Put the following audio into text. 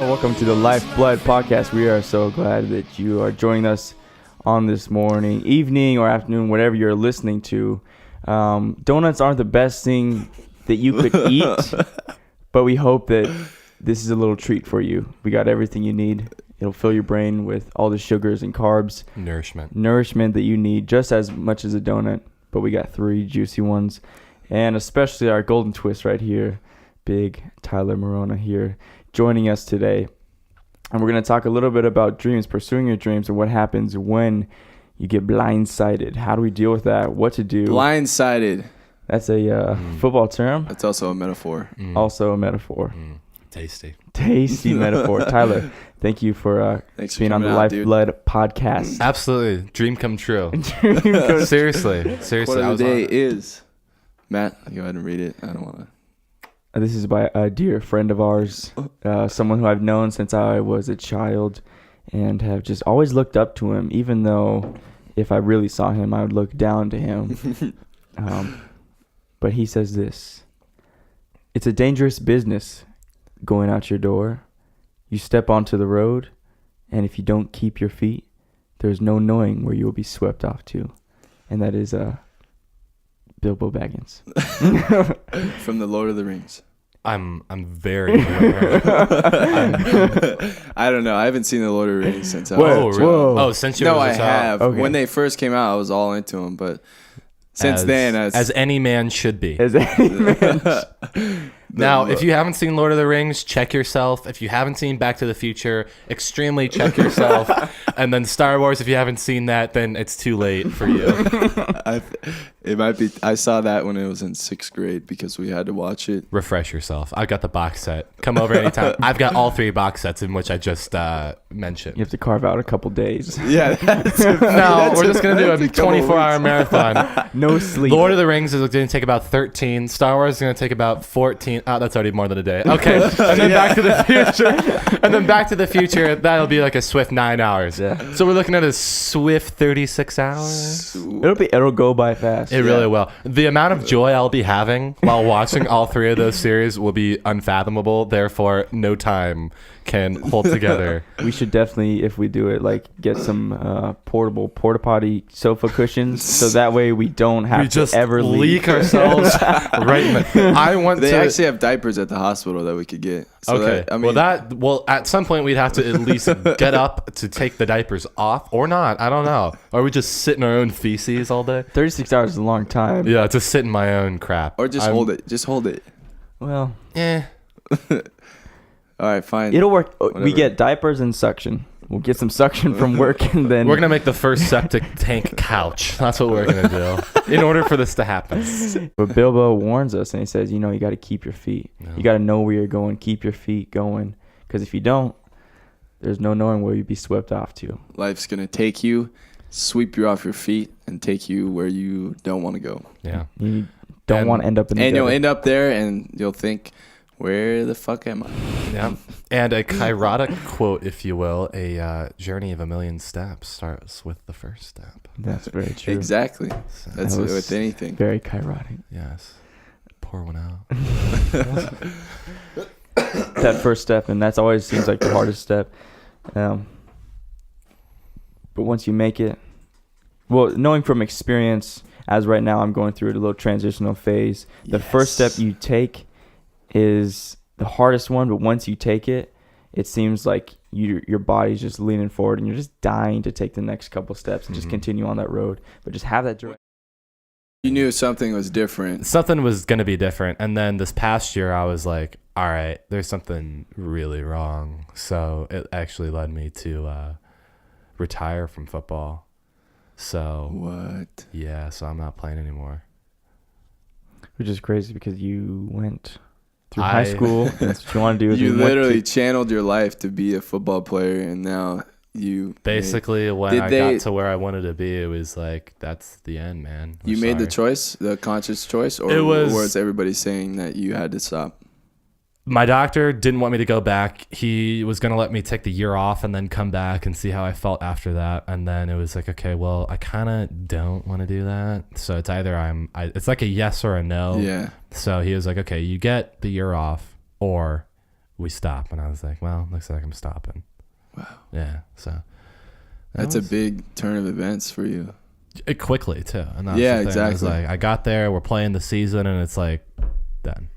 Welcome to the Lifeblood podcast. We are so glad that you are joining us on this morning, evening, or afternoon, whatever you're listening to. Donuts aren't the best thing that you could eat, but we hope that this is a little treat for you. We got everything you need. It'll fill your brain with all the sugars and carbs. Nourishment that you need, just as much as a donut, but we got 3 juicy ones. And especially our golden twist right here, big Tyler Morona here, joining us today. And we're going to talk a little bit about dreams, pursuing your dreams, and what happens when you get blindsided. How do we deal with that? What to do? Blindsided. That's a football term. That's also a metaphor. Also a metaphor. Tasty metaphor. Tyler, thank you for being on the Lifeblood podcast. Absolutely. Dream come true. Seriously. What of the day is. Matt, go ahead and read it. I don't want to. This is by a dear friend of ours, someone who I've known since I was a child and have just always looked up to him, even though if I really saw him, I would look down to him. But he says this: it's a dangerous business going out your door. You step onto the road, and if you don't keep your feet, there's no knowing where you will be swept off to. And that is Bilbo Baggins. From the Lord of the Rings. I'm very aware. I don't know. I haven't seen the Lord of the Rings since since you were I a child. have. Okay. When they first came out, I was all into them, but since then, as any man should be. As any man. Now, if you haven't seen Lord of the Rings, check yourself. If you haven't seen Back to the Future, extremely check yourself. And then Star Wars, if you haven't seen that, then it's too late for you. It might be. I saw that when it was in 6th grade because we had to watch it. Refresh yourself. I've got the box set. Come over anytime. I've got all 3 box sets in which I just mentioned. You have to carve out a couple days. Yeah. We're just going to do a 24-hour marathon. No sleep. Lord of the Rings is going to take about 13. Star Wars is going to take about 14. Oh, that's already more than a day. Okay. And then Back to the Future. And then Back to the Future, that'll be like a swift 9 hours. Yeah. So we're looking at a swift 36 hours. It'll go by fast. It really will. The amount of joy I'll be having while watching all 3 of those series will be unfathomable. Therefore, no time can hold together. We should definitely, if we do it, like get some portable porta potty sofa cushions, so that way we don't have to ever leak ourselves right in the. They actually have diapers at the hospital that we could get. So okay. At some point we'd have to at least get up to take the diapers off, or not. I don't know. Or we just sit in our own feces all day. 36 hours is a long time. Yeah, to sit in my own crap. Or hold it. Just hold it. Well, all right, fine. It'll work. Whatever. We get diapers and suction. We'll get some suction from work, and then we're gonna make the first septic tank couch. That's what we're gonna do in order for this to happen. But Bilbo warns us, and he says, you got to keep your feet. No. You got to know where you're going. Keep your feet going, because if you don't, there's no knowing where you'd be swept off to. Life's gonna take you, sweep you off your feet, and take you where you don't want to go. Yeah. You don't want to end up in the and you'll end up there, and you'll think, where the fuck am I? Yeah. And a kairotic quote, if you will, a journey of a million steps starts with the first step. That's very true. Exactly. So that's with anything. Very kairotic. Yes. Pour one out. That first step, and that's always seems like the hardest step. But once you make it, knowing from experience, as right now I'm going through a little transitional phase, the first step you take is the hardest one, but once you take it, it seems like your body's just leaning forward and you're just dying to take the next couple steps and just continue on that road. But just have that direction. You knew something was different. Something was going to be different. And then this past year, I was like, all right, there's something really wrong. So it actually led me to retire from football. So what? Yeah, so I'm not playing anymore. Which is crazy because you went through high school. That's what you want to do. You literally channeled your life to be a football player, and now you basically when I got to where I wanted to be, it was like that's the end, man. You made the choice, the conscious choice, or was everybody saying that you had to stop? My doctor didn't want me to go back. He was going to let me take the year off and then come back and see how I felt after that. And then it was like, okay, well, I kind of don't want to do that. So it's either it's like a yes or a no. Yeah. So he was like, okay, you get the year off or we stop. And I was like, well, looks like I'm stopping. Wow. Yeah. So That's a big turn of events for you. It quickly too. And that was Yeah, the thing. exactly. I was like, I got there, we're playing the season, and it's like done.